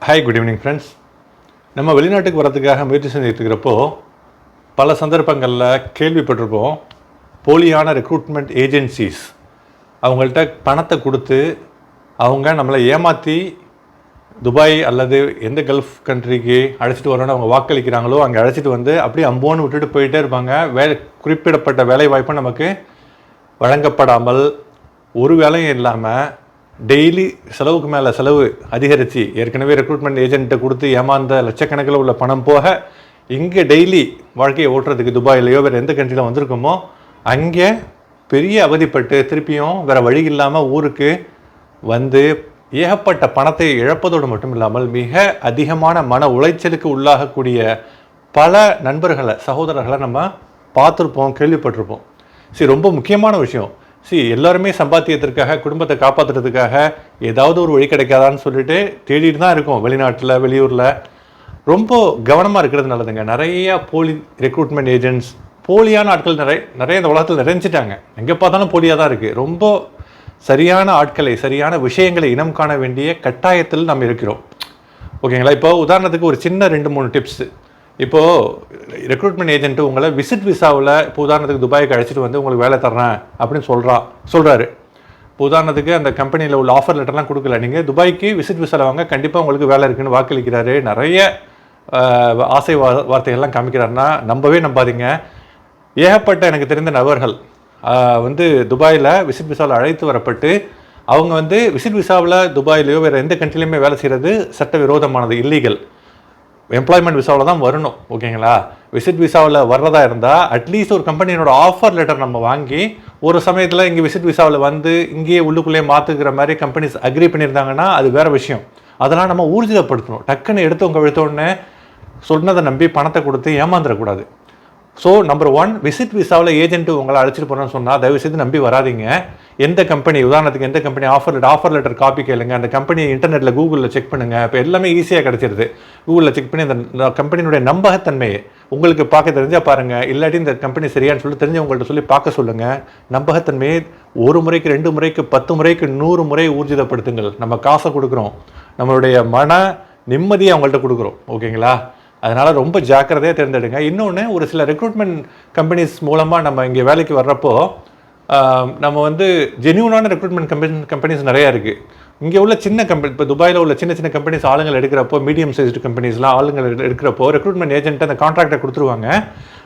Hi, good evening friends. நம்ம வெளிநாட்டுக்கு வரதுக்காக முயற்சி செஞ்சுட்டு இருக்கிறப்போ பல சந்தர்ப்பங்களில் கேள்விப்பட்டிருப்போம். போலியான ரெக்ரூட்மெண்ட் ஏஜென்சிஸ் அவங்கள்ட்ட பணத்தை கொடுத்து அவங்க நம்மளை ஏமாற்றி துபாய் அல்லது எந்த கல்ஃப் கண்ட்ரிக்கு அழைச்சிட்டு வரணும்னு அவங்க வாக்களிக்கிறாங்களோ அங்கே அழைச்சிட்டு வந்து அப்படியே அம்போன்னு விட்டுட்டு போயிட்டே இருப்பாங்க. குறிப்பிடப்பட்ட வேலை வாய்ப்பும் நமக்கு வழங்கப்படாமல் ஒரு வேலையும் இல்லாமல் டெய்லி செலவுக்கு மேலே செலவு அதிகரித்து ஏற்கனவே ரெக்ரூட்மெண்ட் ஏஜென்ட்டை கொடுத்து ஏமாந்த லட்சக்கணக்கில் உள்ள பணம் போக இங்கே டெய்லி வாழ்க்கையை ஓட்டுறதுக்கு துபாயிலையோ வேறு எந்த கண்ட்ரியில் வந்திருக்கோமோ அங்கே பெரிய அவதிப்பட்டு திருப்பியும் வேறு வழி இல்லாமல் ஊருக்கு வந்து ஏகப்பட்ட பணத்தை இழப்பதோடு மட்டும் இல்லாமல் மிக அதிகமான மன உளைச்சலுக்கு உள்ளாகக்கூடிய பல நண்பர்களை சகோதரர்களை நம்ம பார்த்துருப்போம், கேள்விப்பட்டிருப்போம். சரி, ரொம்ப முக்கியமான விஷயம். எல்லாருமே சம்பாத்தியத்திற்காக குடும்பத்தை காப்பாற்றுறதுக்காக ஏதாவது ஒரு வழி கிடைக்காதான்னு சொல்லிட்டு தேடிட்டு தான் இருக்கோம். வெளிநாட்டில் வெளியூரில் ரொம்ப கவனமாக இருக்கிறது நல்லதுங்க. நிறைய போலி ரெக்ரூட்மெண்ட் ஏஜென்ட்ஸ், போலியான ஆட்கள் நிறைய இந்த உலகத்தில் நிறைஞ்சிட்டாங்க. எங்கே பார்த்தாலும் போலியாக தான் இருக்குது. ரொம்ப சரியான ஆட்களை சரியான விஷயங்களை இனம் காண வேண்டிய கட்டாயத்தில் நம்ம இருக்கிறோம். ஓகேங்களா? இப்போ உதாரணத்துக்கு ஒரு சின்ன 2-3 டிப்ஸு. இப்போது ரெக்ரூட்மெண்ட் ஏஜென்ட்டு உங்களை விசிட் விசாவில் இப்போ உதாரணத்துக்கு துபாய்க்கு அழைச்சிட்டு வந்து உங்களுக்கு வேலை தர்றேன் அப்படின்னு சொல்கிறாரு. இப்போ உதாரணத்துக்கு அந்த கம்பெனியில் உள்ள ஆஃபர் லெட்டர்லாம் கொடுக்கல, நீங்கள் துபாய்க்கு விசிட் விசாவில் வாங்க, கண்டிப்பாக உங்களுக்கு வேலை இருக்குன்னு வாக்களிக்கிறாரு, நிறைய ஆசை வார்த்தைகள்லாம் காமிக்கிறாருன்னா நம்பாதீங்க. ஏகப்பட்ட எனக்கு தெரிந்த நபர்கள் வந்து துபாயில் விசிட் விசாவில் அழைத்து வரப்பட்டு அவங்க வந்து விசிட் விசாவில் துபாயிலையோ வேறு எந்த கண்ட்ரிலையுமே வேலை செய்கிறது சட்டவிரோதமானது, இல்லீகல். எம்ப்ளாய்மெண்ட் விசாவில் தான் வரணும். ஓகேங்களா? விசிட் விசாவில் வர்றதா இருந்தால் அட்லீஸ்ட் ஒரு கம்பெனியோட ஆஃபர் லெட்டர் நம்ம வாங்கி ஒரு சமயத்தில் இங்கே விசிட் விசாவில் வந்து இங்கேயே உள்ளுக்குள்ளேயே மாற்றுக்கிற மாதிரி கம்பெனிஸ் அக்ரி பண்ணியிருந்தாங்கன்னா அது வேறு விஷயம். அதெல்லாம் நம்ம ஊர்ஜிதப்படுத்தணும். டக்குன்னு எடுத்தோடனே சொன்னதை நம்பி பணத்தை கொடுத்து ஏமாந்துடக்கூடாது. ஸோ நம்பர் 1, விசிட் விசாவில் ஏஜென்ட்டு உங்களை அழைச்சிட்டு போகிறோன்னு சொன்னால் தயவுசெய்து நம்பி வராதிங்க. எந்த கம்பெனி உதாரணத்துக்கு எந்த கம்பெனி ஆஃபர் லெட்டர் காப்பி கேளுங்க, அந்த கம்பெனி இன்டர்நெட்டில் கூகுளில் செக் பண்ணுங்கள். இப்போ எல்லாமே ஈஸியாக கிடச்சிருது. கூகுளில் செக் பண்ணி அந்த கம்பெனியுடைய நம்பகத்தன்மையை உங்களுக்கு பார்க்க தெரிஞ்சால் பாருங்கள். இல்லாட்டி இந்த கம்பெனி சரியான்னு சொல்லி தெரிஞ்சவங்கள்ட்ட சொல்லி பார்க்க சொல்லுங்கள். நம்பகத்தன்மையை 1 முறைக்கு 2 முறைக்கு 10 முறைக்கு 100 முறை ஊர்ஜிதப்படுத்துங்கள். நம்ம காசை கொடுக்குறோம், நம்மளுடைய மன நிம்மதியை அவங்கள்ட்ட கொடுக்குறோம். ஓகேங்களா? அதனால் ரொம்ப ஜாக்கிரதையாக தேர்ந்தெடுங்க. இன்னொன்று, ஒரு சில ரெக்ரூட்மெண்ட் கம்பெனிஸ் மூலமாக நம்ம இங்கே வேலைக்கு வர்றப்போ நம்ம வந்து ஜென்யூனான ரெக்ரூட்மெண்ட் கம்பெனிஸ் நிறையா இருக்குது. இங்கே உள்ள சின்ன கம்பெனி, இப்போ துபாயில் உள்ள சின்ன கம்பெனிஸ் ஆளுங்கள் எடுக்கிறப்போ, மீடியம் சைஸ்டு கம்பெனிஸ்லாம் ஆளுங்கள் எடுக்கிறப்போ ரெக்ரூட்மெண்ட் ஏஜென்ட்டு அந்த கான்ட்ராக்டை கொடுத்துருவாங்க.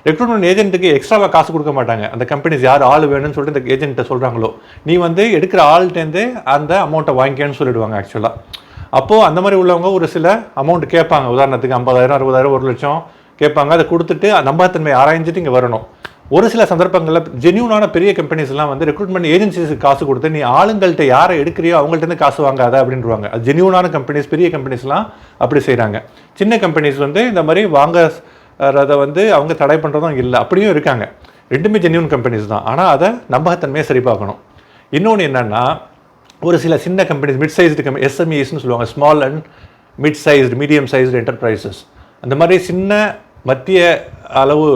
ரெக்ரூட்மெண்ட் ஏஜென்ட்டுக்கு எக்ஸ்ட்ராவாக காசு கொடுக்க மாட்டாங்க. அந்த கம்பெனிஸ் யார் ஆள் வேணும்னு சொல்லிட்டு இந்த ஏஜென்ட்டை சொல்கிறாங்களோ, நீ வந்து எடுக்கிற ஆள்கிட்டேருந்து அந்த அமௌண்ட்டை வாங்கிக்கன்னு சொல்லிடுவாங்க. ஆக்சுவலாக அப்போது அந்த மாதிரி உள்ளவங்க ஒரு சில அமௌண்ட் கேட்பாங்க. உதாரணத்துக்கு 50,000, 60,000, 1 லட்சம் கேட்பாங்க. அதை கொடுத்துட்டு நம்பகத்தன்மை ஆராய்ஞ்சிட்டு இங்கே வரணும். ஒரு சில சந்தர்ப்பங்களில் ஜென்யூனான பெரிய கம்பெனிஸ்லாம் வந்து ரெக்ரூட்மெண்ட் ஏஜென்சிஸுக்கு காசு கொடுத்து நீ ஆளுங்கள்ட்ட யாரை எடுக்கிறியோ அவங்கள்ட்டேருந்து காசு வாங்காத அப்படின்றாங்க. அது ஜென்யூனான கம்பெனிஸ், பெரிய கம்பெனிஸ்லாம் அப்படி செய்கிறாங்க. சின்ன கம்பெனிஸ் வந்து இந்த மாதிரி வாங்கறதை வந்து அவங்க தடை பண்ணுறதும் இல்லை, அப்படியும் இருக்காங்க. ரெண்டுமே ஜென்யூன் கம்பெனிஸ் தான். ஆனால் அதை நம்பகத்தன்மையை சரி பார்க்கணும். இன்னொன்று என்னென்னா, ஒரு சில சின்ன கம்பெனிஸ், மிட் சைஸ்டு கம்பெனி, எஸ்எம்இஸ்ன்னு சொல்லுவாங்க, small and mid sized, medium sized enterprises. அந்த மாதிரி சின்ன மத்திய அளவு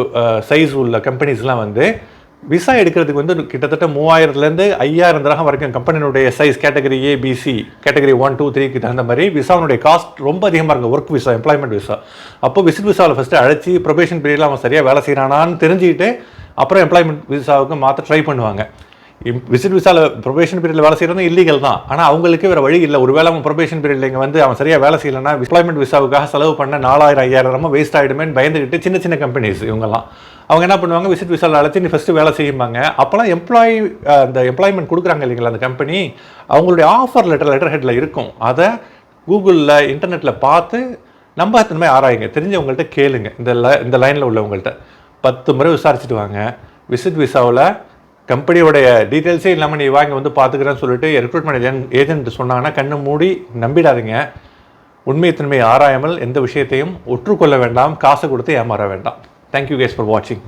சைஸ் உள்ள கம்பெனிஸ்லாம் வந்து விசா எடுக்கிறதுக்கு வந்து கிட்டத்தட்ட 3000லேருந்து 5000 திரகம் வரைக்கும் கம்பெனியுடைய size category A, B, C, category 1, 2, 3க்கு தகுந்த மாதிரி விசாவுடைய காஸ்ட் ரொம்ப அதிகமாக இருக்குது. Work visa, employment visa. அப்போ விசிட் விசாவில் ஃபஸ்ட்டு அழைச்சி ப்ரொபேஷன் பீரியடில் அவன் சரியாக வேலை செய்கிறானான்னு தெரிஞ்சுக்கிட்டு அப்புறம் எம்ப்ளாய்மெண்ட் விசாவுக்கு மாற்ற ட்ரை பண்ணுவாங்க. விசிட் விசாவில் ப்ரொபேஷன் பீரியடில் வேலை செய்கிறது இல்லீகல் தான். ஆனால் அவங்களுக்கு வேறு வழி இல்லை. ஒரு வேளை அவன் ப்ரொபேஷன் பீரியடில் இங்கே வந்து அவன் சரியாக வேலை செய்யலைன்னா எம்ப்ளாய்மெண்ட் விசாவுக்காக செலவு பண்ண 4000, 5000 வேஸ்ட் ஆகிடுமேன்னு பயந்துக்கிட்டு சின்ன கம்பெனிஸ் இவங்கெல்லாம் அவங்க என்ன பண்ணுவாங்க, விசிட் விசாவில் அழைச்சி நீ ஃபஸ்ட்டு வேலை செய்யும்பாங்க. அப்போலாம் அந்த எம்ப்ளாய்மெண்ட் கொடுக்குறாங்க இல்லைங்களா அந்த கம்பெனி, அவங்களுடைய ஆஃபர் லெட்டர் ஹெட்டில் இருக்கும். அதை கூகுளில் இன்டர்நெட்டில் பார்த்து நம்பகத்தன்மை ஆராயுங்க. தெரிஞ்சவங்கள்ட்ட கேளுங்க. இந்த லைனில் உள்ளவங்கள்ட்ட 10 முறை விசாரிச்சுட்டு வாங்க. விசிட் விசாவில் கம்பெனியோடைய டீட்டெயில்ஸே இல்லாமல் நீ வாங்கி வந்து பார்த்துக்கிறேன்னு சொல்லிட்டு ரெக்ரூட்மெண்ட் ஏஜென்ட் சொன்னாங்கன்னா கண்ணு மூடி நம்பிடாதீங்க. உண்மைத்தன்மை ஆராயாமல் எந்த விஷயத்தையும் ஒற்றுக்கொள்ள வேண்டாம். காசை கொடுத்து ஏமாற வேண்டாம். தேங்க்யூ கைஸ் ஃபார் வாட்சிங்.